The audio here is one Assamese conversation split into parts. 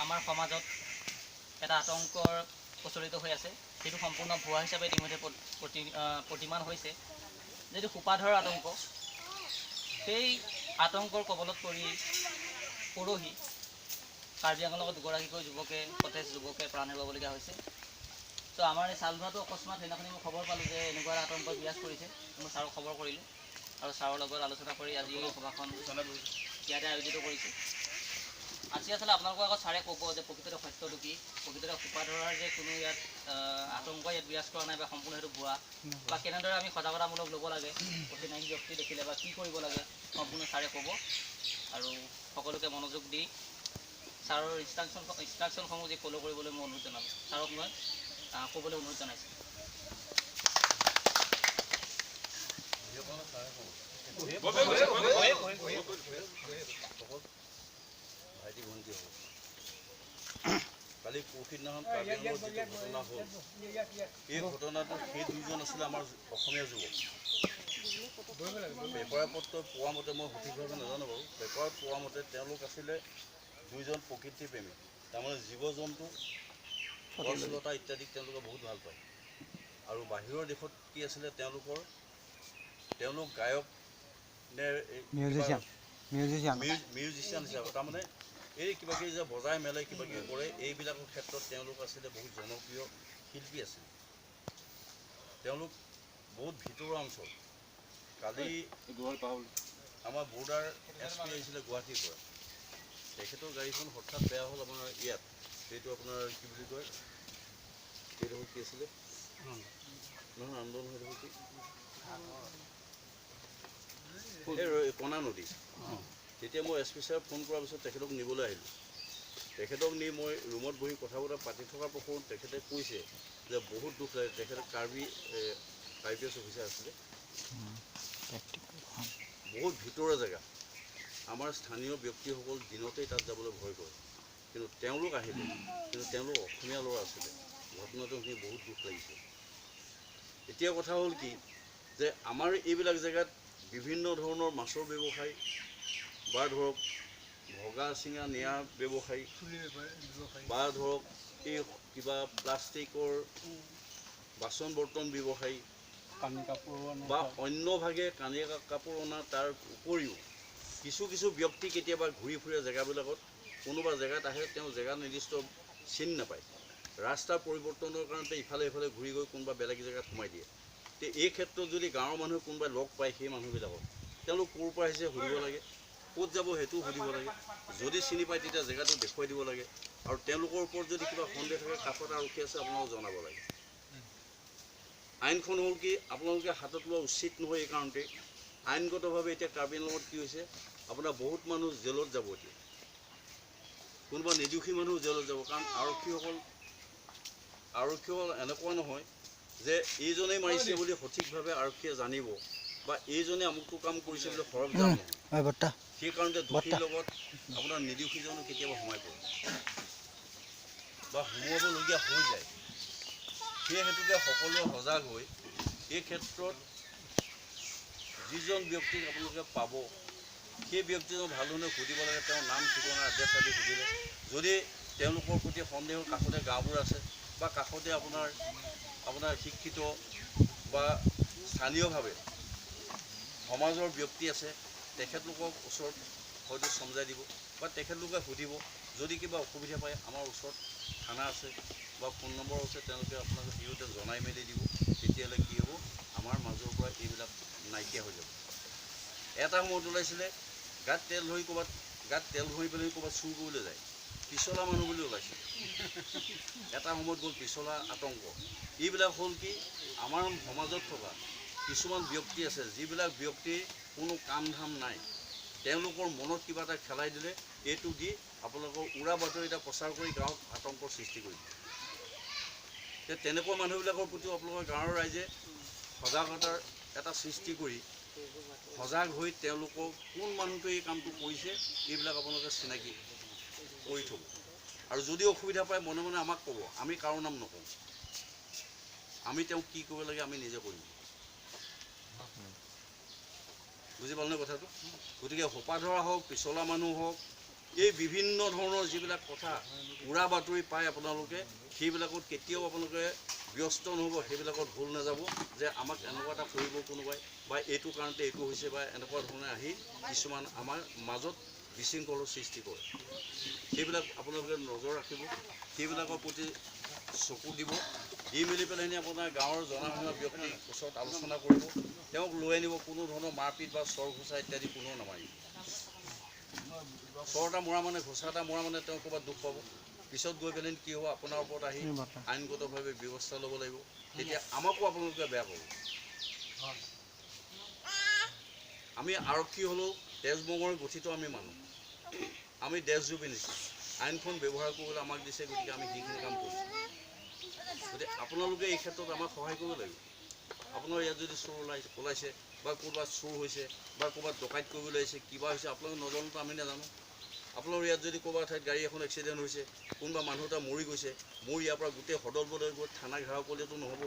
আমাৰ সমাজত এটা আতংকৰ প্ৰচলিত হৈ আছে, সেইটো সম্পূৰ্ণ ভুৱা হিচাপে ইতিমধ্যে প্ৰতিমান হৈছে। যিটো সোপাধৰাৰ আতংক, সেই আতংকৰ কবলত পৰি পৰহি কাৰ্বি আংলঙত দুগৰাকীকৈ যুৱকে সতেজ যুৱকে প্ৰাণ হেৰুৱাবলগীয়া হৈছে। তো আমাৰ এই চালধোৱাটো অকস্মাত সেইদিনাখনি মই খবৰ পালোঁ যে এনেকুৱা এটা আতংক বিৰাজ কৰিছে। মই ছাৰক খবৰ কৰিলোঁ আৰু ছাৰৰ লগত আলোচনা কৰি আজি এই সভাখন ইয়াতে আয়োজিত কৰিছোঁ। আজি আচলতে আপোনালোকৰ আগত ছাৰে ক'ব যে প্ৰকৃততে সত্যটো কি, প্ৰকৃততে সোপাধৰাৰ যে কোনো ইয়াত আতংক ইয়াত বিৰাজ কৰা নাই বা সম্পূৰ্ণ সেইটো ভুৱা, বা কেনেদৰে আমি সজাগতামূলক ল'ব লাগে অচিনাকি ব্যক্তি দেখিলে বা কি কৰিব লাগে, সম্পূৰ্ণ ছাৰে ক'ব। আৰু সকলোকে মনোযোগ দি ছাৰৰ ইনষ্ট্ৰাকশ্যনসমূহ যি ফ'ল' কৰিবলৈ মই অনুৰোধ জনালোঁ। ছাৰক মই ক'বলৈ অনুৰোধ জনাইছোঁ। ভাইটি ভণ্টি হ'ব। কালি পৰহিদিনাখন কাৰ্বি আংলঙত যিটো ঘটনা হ'ল, এই ঘটনাটো সেই দুজন আছিলে আমাৰ অসমীয়া যুৱক। পেপাৰ পত্ৰ পোৱা মতে, মই সঠিকভাৱে নাজানো বাৰু, পেপাৰত পোৱা মতে তেওঁলোক আছিলে দুইজন প্ৰকৃতি প্ৰেমী। তাৰমানে জীৱ জন্তু, গছ লতা ইত্যাদিক তেওঁলোকে বহুত ভাল পায়। আৰু বাহিৰৰ দেশত কি আছিলে, তেওঁলোক গায়ক নে মিউজিচিয়ান হিচাপে, তাৰমানে এই কিবাকিবি যে বজাই মেলে কিবাকিবি কৰে, এইবিলাকৰ ক্ষেত্ৰত তেওঁলোক আছিলে বহুত জনপ্ৰিয় শিল্পী আছিল। তেওঁলোক বহুত ভিতৰুৱা অঞ্চল। কালি আমাৰ বৰ্ডাৰ SP আহিছিলে গুৱাহাটীৰ পৰা, তেখেতৰ গাড়ীখন হঠাৎ বেয়া হ'ল আপোনাৰ ইয়াত, সেইটো আপোনাৰ কি বুলি কয়, এইডোখৰ কি আছিলে নহয় আন্দোলন হৈ দেখোঁ কি কণা নদী। তেতিয়া মই SP ছাৰক ফোন কৰাৰ পিছত তেখেতক নিবলৈ আহিলোঁ। তেখেতক নি মই ৰুমত বহি কথা বতৰা পাতি থকাৰ পাছত তেখেতে কৈছে যে বহুত দুখ লাগে। তেখেতে IPS অফিচাৰ আছিলে। বহুত ভিতৰুৱা জেগা, আমাৰ স্থানীয় ব্যক্তিসকল দিনতেই তাত যাবলৈ ভয় কৰে, কিন্তু তেওঁলোক আহিলে, কিন্তু তেওঁলোক অসমীয়া ল'ৰা আছিলে। ঘটনাটো শুনি বহুত দুখ লাগিছে। এতিয়া কথা হ'ল কি যে আমাৰ এইবিলাক জেগাত বিভিন্ন ধৰণৰ মাছৰ ব্যৱসায় বা ধৰক ভগা চিঙা নিয়া ব্যৱসায়ী বা ধৰক এই কিবা প্লাষ্টিকৰ বাচন বৰ্তন ব্যৱসায়ী বা অন্যভাগে কানি কাপোৰ অনা, তাৰ উপৰিও কিছু ব্যক্তি কেতিয়াবা ঘূৰি ফুৰে জেগাবিলাকত, কোনোবা জেগাত আহে, তেওঁ জেগা নিৰ্দিষ্ট চিনি নাপায়, ৰাস্তাৰ পৰিৱৰ্তনৰ কাৰণে ইফালে সিফালে ঘূৰি গৈ কোনোবা বেলেগ জেগাত সোমাই দিয়ে। তে এই ক্ষেত্ৰত যদি গাঁৱৰ মানুহে কোনোবাই লগ পায়, সেই মানুহবিলাকক তেওঁলোক ক'ৰ পৰা আহিছে সুধিব লাগে, ক'ত যাব সেইটোও সুধিব লাগে। যদি চিনি পায় তেতিয়া জেগাটো দেখুৱাই দিব লাগে। আৰু তেওঁলোকৰ ওপৰত যদি কিবা সন্দেহ থাকে, কাষত আৰক্ষী আছে, আপোনালোকক জনাব লাগে। আইনখন হ'ল কি, আপোনালোকে হাতত লোৱা উচিত নহয়। এই কাৰণতে আইনগতভাৱে এতিয়া কাৰ্বি আংলঙত কি হৈছে, আপোনাৰ বহুত মানুহ জেলত যাব। এতিয়া কোনোবা নিৰ্দোষী মানুহ জেলত যাব, কাৰণ আৰক্ষীসকল এনেকুৱা নহয় যে এইজনেই মাৰিছে বুলি সঠিকভাৱে আৰক্ষীয়ে জানিব বা এইজনে আমুকটো কাম কৰিছে বুলি সৰবজান নহয়। সেইকাৰণে দোষীৰ লগত আপোনাৰ নিৰ্দোষীজনো কেতিয়াবা সোমাই পৰে বা সোমোৱাবলগীয়া হৈ যায়। সেই হেতুকে সকলোৱে সজাগ হৈ এই ক্ষেত্ৰত যিজন ব্যক্তিক আপোনালোকে পাব, সেই ব্যক্তিজনক ভালধৰণে সুধিব লাগে। তেওঁৰ নাম ঠিকনা এড্ৰেছ আদি সুধিলে, যদি তেওঁলোকৰ প্ৰতি সন্দেহৰ কাষতে গাঁওবোৰ আছে বা কাষতে আপোনাৰ শিক্ষিত বা স্থানীয়ভাৱে সমাজৰ ব্যক্তি আছে, তেখেতলোকক ওচৰত হয়তো চমজাই দিব বা তেখেতলোকে সুধিব। যদি কিবা অসুবিধা পায়, আমাৰ ওচৰত থানা আছে বা ফোন নম্বৰ আছে, তেওঁলোকে আপোনালোকে সিহঁতে জনাই মেলি দিব। তেতিয়াহ'লে কি হ'ব, আমাৰ মাজৰ পৰা এইবিলাক নাইকিয়া হৈ যাব। এটা সময়ত ওলাইছিলে গাত তেল ভৰি পেলাই ক'ৰবাত চুৰ কৰিবলৈ যায়, পিছলা মানুহ বুলি ওলাইছিলে। এটা সময়ত গ'ল পিছলা আতংক। এইবিলাক হ'ল কি, আমাৰ সমাজত থকা কিছুমান ব্যক্তি আছে, যিবিলাক ব্যক্তিৰ কোনো কাম ধাম নাই, তেওঁলোকৰ মনত কিবা এটা খেলাই দিলে, এইটো দি আপোনালোকৰ উৰা বাতৰি এটা প্ৰচাৰ কৰি গাঁৱত আতংকৰ সৃষ্টি কৰিব। তেনেকুৱা মানুহবিলাকৰ প্ৰতিও আপোনালোকৰ গাঁৱৰ ৰাইজে সজাগতাৰ এটা সৃষ্টি কৰি সজাগ হৈ তেওঁলোকক কোন মানুহটোৱে এই কামটো কৰিছে, এইবিলাক আপোনালোকে চিনাকি কৰি থ'ব। আৰু যদি অসুবিধা পায় মনে মনে আমাক ক'ব, আমি কাৰো নাম নকওঁ, আমি তেওঁক কি কৰিব লাগে আমি নিজে কৰিম। বুজি পালেনে কথাটো? গতিকে সোপা ধৰা হওক, পিছলা মানুহ হওক এই বিভিন্ন ধৰণৰ যিবিলাক কথা উৰা বাতৰি পায় আপোনালোকে সেইবিলাকত কেতিয়াও আপোনালোকে ব্যস্ত নহ'ব, সেইবিলাকত ভুল নাযাব যে আমাক এনেকুৱা এটা কৰিব কোনোবাই বা এইটো কাৰণতে এইটো হৈছে বা এনেকুৱা ধৰণে আহি কিছুমান আমাৰ মাজত বিশৃংখলৰ সৃষ্টি কৰে। সেইবিলাক আপোনালোকে নজৰ ৰাখিব, সেইবিলাকৰ প্ৰতি চকু দিব, দি মেলি পেলাইনি আপোনাৰ গাঁৱৰ জনা শুনা ব্যক্তিৰ ওচৰত আলোচনা কৰিব, তেওঁক লৈ আনিব। কোনো ধৰণৰ মাৰপিট বা চৰ ঘোচা ইত্যাদি কোনেও নামাৰিব। চৰ এটা মৰা মানে ঘোচা এটা মৰা মানে তেওঁ ক'ৰবাত দুখ পাব, পিছত গৈ পেলাই কি হ'ব আপোনাৰ ওপৰত আহি আইনগতভাৱে ব্যৱস্থা ল'ব লাগিব, তেতিয়া আমাকো আপোনালোকে বেয়া পাব। আমি আৰক্ষী হ'লেও তেজবঙৰ গঠিত আমি মানুহ, আমি দেশজোপি নিছোঁ, আইনখন ব্যৱহাৰ কৰিবলৈ আমাক দিছে, গতিকে আমি সেইখিনি কাম কৰিছোঁ। গতিকে আপোনালোকে এই ক্ষেত্ৰত আমাক সহায় কৰিব লাগিব। আপোনাৰ ইয়াত যদি চোৰ ওলাইছে বা ক'ৰবাত চোৰ হৈছে বা ক'ৰবাত ডকাইত কৰিবলৈ আহিছে, কিবা হৈছে আপোনালোকে নজনাটো আমি নাজানো। আপোনালোকৰ ইয়াত যদি ক'ৰবাৰ ঠাইত গাড়ী এখন এক্সিডেণ্ট হৈছে, কোনোবা মানুহ এটা মৰি গৈছে, মোৰ ইয়াৰ পৰা গোটেই সদল বদল গৈ থানা ঘেৰাও কৰিলেতো নহ'ব,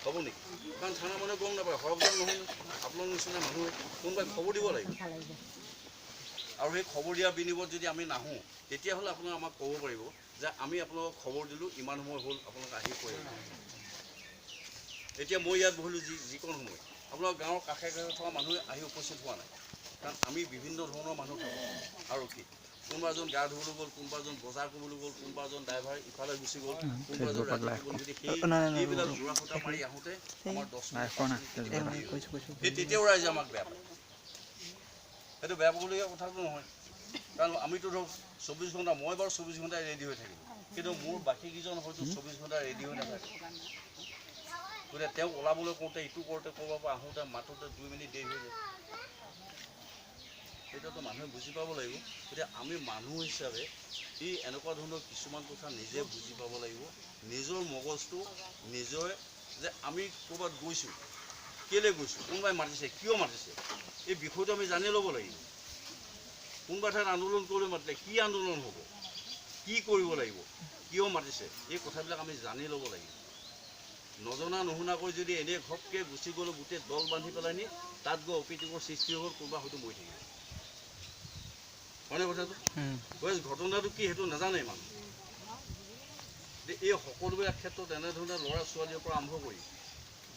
হ'ব নেকি? কাৰণ থানা মানুহে গম নাপায়, সৰবজাল নহয় আপোনালোকৰ নিচিনা মানুহে কোনোবাই খবৰ দিব লাগিব। আৰু সেই খবৰ দিয়াৰ বিনিময়ত যদি আমি নাহোঁ, তেতিয়াহ'লে আপোনালোকে আমাক ক'ব পাৰিব যে আমি আপোনালোকক খবৰ দিলোঁ, ইমান সময় হ'ল আপোনালোকে আহি পৰিব। এতিয়া মই ইয়াত বহিলোঁ যিকণ সময়, আপোনালোকৰ গাঁৱৰ কাষে কাষে থকা মানুহে আহি উপস্থিত হোৱা নাই, কাৰণ আমি বিভিন্ন ধৰণৰ মানুহ থাকোঁ আৰক্ষী। কোনোবা এজন গা ধুবলৈ গ'ল, কোনোবা এজন বজাৰ কৰিবলৈ গ'ল, কোনোবা এজন ড্ৰাইভাৰ ইফালে গুচি গ'ল, কোনোবা এজন ৰাতিপুৱা গ'ল। সেইবিলাক যোৰা ফুটা মাৰি আহোঁতে আমাৰ 10 মিনিট সেই তেতিয়াও ৰাইজে আমাক বেয়া পায়। সেইটো বেয়া পাবলগীয়া কথাটো নহয়, কাৰণ আমিতো ধৰক 24 ঘণ্টা, মই বাৰু 24 ঘণ্টাই ৰেডি হৈ থাকিলোঁ, কিন্তু মোৰ বাকীকেইজন হয়তো 24 ঘণ্টা ৰেডি হৈ নাথাকে। গতিকে তেওঁক ওলাবলৈ কওঁতে ইটো কৰোঁতে ক'ৰবাৰ পৰা আহোঁতে মাতোঁতে 2 মিনিট দেৰি হৈ যায়। সেইটোতো মানুহে বুজি পাব লাগিব। গতিকে আমি মানুহ হিচাপে এই এনেকুৱা ধৰণৰ কিছুমান কথা নিজে বুজি পাব লাগিব, নিজৰ মগজটো নিজৰে, যে আমি ক'ৰবাত গৈছোঁ, কেলৈ গৈছোঁ, কোনোবাই মাতিছে, কিয় মাতিছে, এই বিষয়টো আমি জানি ল'ব লাগিব। কোনোবা ঠাইত আন্দোলন কৰিবলৈ মাতিলে কি আন্দোলন হ'ব, কি কৰিব লাগিব, কিয় মাতিছে, এই কথাবিলাক আমি জানি ল'ব লাগিব। নজনা নুশুনাকৈ যদি এনেই ঘপকৈ গুচি গ'লোঁ, গোটেই দল বান্ধি পেলাই নি তাত গৈ অপ্ৰীতিকৰ সৃষ্টি হ'ল, কোনোবা হয়তো মৰি থাকিব। হয়নে কথাটো? ঘটনাটো কি সেইটো নাজানে মানুহ। এই সকলোবিলাক ক্ষেত্ৰত এনেধৰণে ল'ৰা ছোৱালীৰ পৰা আৰম্ভ কৰি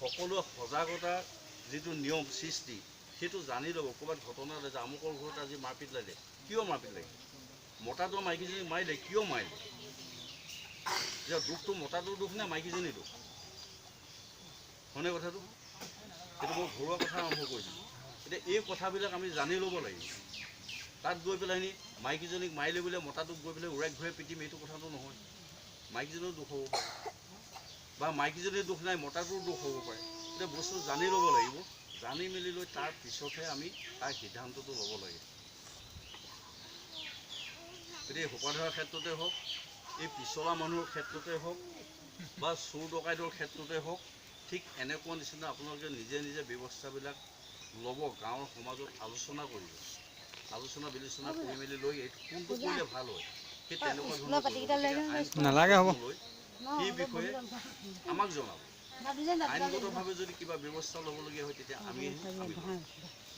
সকলোৱে সজাগতাৰ যিটো নিয়ম সৃষ্টি, সেইটো জানি ল'ব। ক'ৰবাত ঘটনা ওলাইছে, আমুকৰ ঘৰত আজি মাৰপিট লাগিলে, কিয় মাৰপিট লাগিলে, মতাটো মাইকীজনী মাৰিলে, কিয় মাৰিলে, যে দুখটো মতাটোৰ দুখ নে মাইকীজনীৰ দুখ? হয়নে কথাটো? সেইটো মই ঘৰুৱা কথা আৰম্ভ কৰিছিলোঁ। এতিয়া এই কথাবিলাক আমি জানি ল'ব লাগিব। তাত গৈ পেলাই নি মাইকীজনীক মাৰিলে বোলে মতাটোক গৈ পেলাই উৰাই ঘূৰাই পিটিম, এইটো কথাটো নহয়। মাইকীজনীৰ দুখ হ'ব পাৰে বা মাইকীজনীৰ দুখ নাই, মতাটোৰ দুখ হ'ব পাৰে। এতিয়া বস্তু জানি ল'ব লাগিব, জানি মেলি লৈ তাৰ পিছতহে আমি তাৰ সিদ্ধান্তটো ল'ব লাগে। এতিয়া সোপা ধৰাৰ ক্ষেত্ৰতে হওক, এই পিছলা মানুহৰ ক্ষেত্ৰতে হওক বা চোৰ ডকাইতৰ ক্ষেত্ৰতে হওক, ঠিক এনেকুৱা নিচিনা আপোনালোকে নিজে নিজে ব্যৱস্থাবিলাক ল'ব। গাঁৱৰ সমাজত আলোচনা কৰিব, আলোচনা বিলোচনা কৰি মেলি লৈ কোনটো কৰিলে ভাল হয়, সেই তেনেকুৱা ধৰণৰ নালাগে হ'ব, সেই বিষয়ে আমাক জনাব। আইনগতভাৱে যদি কিবা ব্যৱস্থা ল'বলগীয়া হয়, তেতিয়া আমি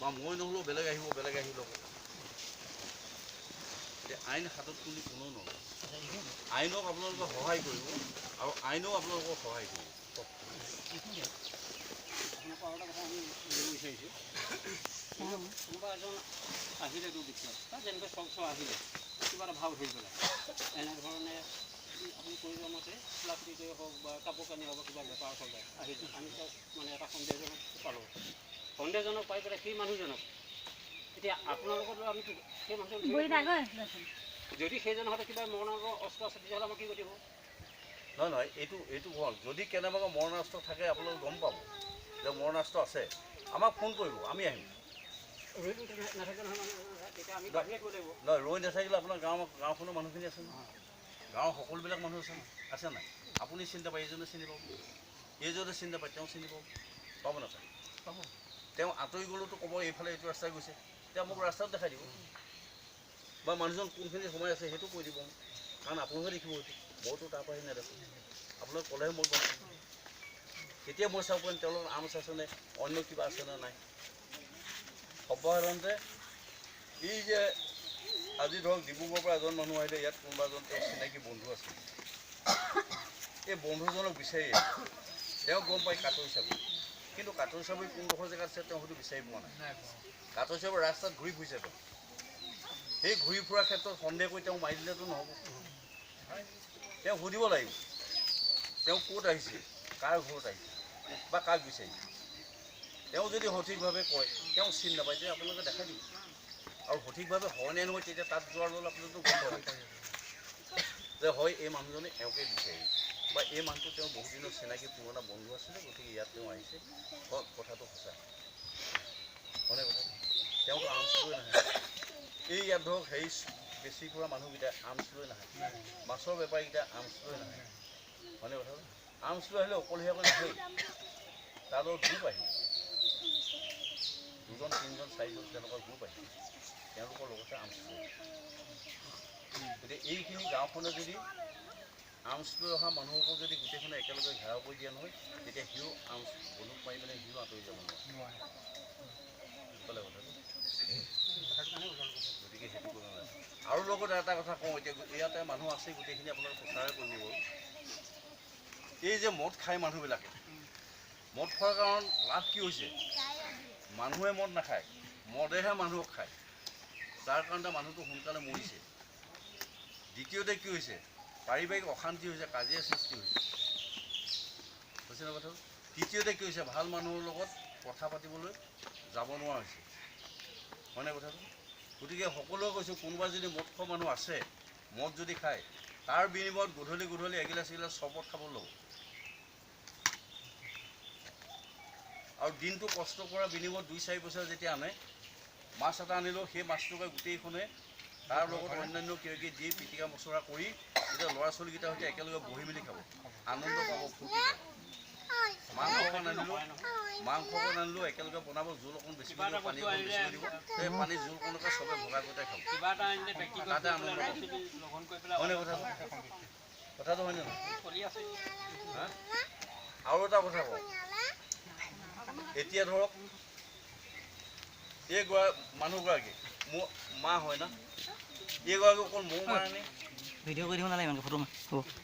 বা মই নহ'লেও বেলেগ আহিব, বেলেগ আহি ল'ব। এতিয়া আইন হাতত তুলি কোনেও নলয়। আইনক আপোনালোকে সহায় কৰিব আৰু আইনেও আপোনালোকক সহায় কৰিব। কোনোবা এজন আহিলে দুৰ্বৃত্ত বা যেনেকৈ চব আহিলে কিবা এটা ভাও ধৰি পেলাই এনেধৰণে আপুনি কৈ যোৱা মতে প্লাষ্টিকেই হওক বা কাপোৰ কানি হওক বা কিবা বেপাৰ চলাই আহিলে, আমি মানে এটা সন্দেহজনক পালোঁ, সন্দেহজনক পাই পেলাই সেই মানুহজনক এতিয়া আপোনালোকৰতো আমি সেই মানুহজন যদি সেইজন হয়তো কিবা মৰণৰ অস্ত্ৰ আছে, তেতিয়াহ'লে আমাক কি কৰিব? নহয় নহয়, এইটো হ'ল যদি কেনেবাকৈ মৰণাস্ত্ৰ থাকে আপোনালোকে গম পাব যে মৰণাস্ত্ৰ আছে, আমাক ফোন কৰিব, আমি আহিম। নহয়, ৰৈ নাথাকিলে আপোনাৰ গাঁওখনৰ মানুহখিনি আছে নহয়, গাঁৱৰ সকলোবিলাক মানুহ আছে নাই? আপুনি চিন্তা পায়, এইজনে চিনি পাব, এইজনে চিন্তা পায়, তেওঁ চিনি পাব নাপায়, পাব। তেওঁ আঁতৰি গ'লেওতো ক'ব এইফালে এইটো ৰাস্তাই গৈছে, তেওঁ মোক ৰাস্তাত দেখাই দিব বা মানুহজন কোনখিনি সোমাই আছে সেইটো কৈ দিব, কাৰণ আপোনালোকে দেখিব এইটো, মইতো তাৰ পৰা নেদেখোঁ, আপোনালোকে ক'লেহে মই গম পাম। তেতিয়া মই চাব পাৰিম তেওঁলোকৰ আৰ্মছ আছেনে, অন্য কিবা আছেনে নাই। সৰ্বসাধাৰণতে এই যে আজি ধৰক ডিব্ৰুগড়ৰ পৰা এজন মানুহ আহিলে, ইয়াত কোনোবা এজন তেওঁৰ চিনাকি বন্ধু আছে, এই বন্ধুজনক বিচাৰি তেওঁ গম পায় কাটৈ চাবুই, কিন্তু কাটৈ চাবুই কোনডোখৰ জেগাত আছে তেওঁ হয়তো বিচাৰি পোৱা নাই। কাটৈ চাবুই ৰাস্তাত ঘূৰি ফুৰিছে তেওঁ। সেই ঘূৰি ফুৰাৰ ক্ষেত্ৰত সন্দেহ কৰি তেওঁ মাৰি দিলেতো নহ'ব। তেওঁ সুধিব লাগিব তেওঁ ক'ত আহিছে, কাৰ ঘৰত আহিছে বা কাক বিচাৰিছে। তেওঁ যদি সঠিকভাৱে কয়, তেওঁ চিনি নাপায়, তেতিয়া আপোনালোকে দেখাই দিব। আৰু সঠিকভাৱে হয় নে নহয়, তেতিয়া তাত যোৱাৰ লগে আপোনালোকে গম পাব যে হয় এই মানুহজনে এওঁকে বিচাৰি, বা এই মানুহটো তেওঁ বহুদিনৰ চিনাকি পুৰণা বন্ধু আছিলে, গতিকে ইয়াত তেওঁ আহিছে, কথাটো সঁচা হয়নে কথাটো। তেওঁতো আৰ্মছ লৈ নাহে। এই ইয়াত ধৰক হেৰি বেছি ফুৰা মানুহকেইটা আৰ্মছ লৈ নাহে, মাছৰ বেপাৰীকেইটা আৰ্মছ লৈ নাহে হয়নে কথাটো। আৰ্মছ লৈ আহিলে অকলশৰীয়াকৈ নাহেই, তাৰ লগত গ্ৰুপ আহিব, 2জন 3জন 4জন তেনেকুৱা গ্ৰুপ আহিব, তেওঁলোকৰ লগতে আৰ্মছ লৈ। গতিকে এইখিনি গাঁওখনে যদি আৰ্মছ লৈ অহা মানুহকো যদি গোটেইখনে একেলগে ঘেৰাও কৰি দিয়া নহয়, তেতিয়া সিও আৰ্মছ বলুক মাৰি পেলাই সিও আঁতৰি যাব নোৱাৰে। বুজি পালে কথাটো। গতিকে সেইটো কৰিব নালাগে। আৰু লগতে এটা কথা কওঁ, এতিয়া ইয়াতে মানুহ আছেই গোটেইখিনি আপোনালোকে প্ৰচাৰে কৰি দিব। এই যে মদ খায় মানুহবিলাকে, মদ খোৱাৰ কাৰণ লাভ কি হৈছে, মানুহে মদ নাখায়, মদেহে মানুহক খায়, যাৰ কাৰণে মানুহটো সোনকালে মৰিছে। দ্বিতীয়তে কি হৈছে, পাৰিবাৰিক অশান্তি হৈছে, কাজিয়া সৃষ্টি হৈছে, বুজিছে ন কথাটো। তৃতীয়তে কি হৈছে, ভাল মানুহৰ লগত কথা পাতিবলৈ যাব নোৱাৰা হৈছে হয়নে কথাটো। গতিকে সকলোৱে কৈছোঁ, কোনোবা যদি মদ খোৱা মানুহ আছে, মদ যদি খায়, তাৰ বিনিময়ত গধূলি গধূলি এগিলাচ এগিলাচ চৰবত খাব ল'ব। আৰু দিনটো কষ্ট কৰাৰ বিনিময়ত 2-4 পইচা যেতিয়া আনে, মাছ এটা আনিলেও সেই মাছটোকে গোটেইখনে তাৰ লগত অন্যান্য কিবা কিবি দি পিটিকা মচৰা কৰি এতিয়া ল'ৰা ছোৱালীকেইটাৰ সৈতে একেলগে বহি মেলি খাব, আনন্দ পাব, ফূৰ্তি পাব। মাংসকণ আনিলেও একেলগে বনাব, জোল অকণ বেছি দিব, পানী অকণ বেছি দিব, সেই পানী জোলকণকে চবে ভগাই ভগাই খাব, তাতে আনন্দ পাব হয়নে কথাটো। কথাটো হয়নে নহয়। আৰু এটা কথা কওঁ, এতিয়া ধৰক এই মানুহগৰাকী মোৰ মা হয় না, এইগৰাকী অকল মোৰ কাৰণে ভিডিঅ' কৰি দিব নালাগে, ইমানকৈ ফটো মাৰ হ'ব।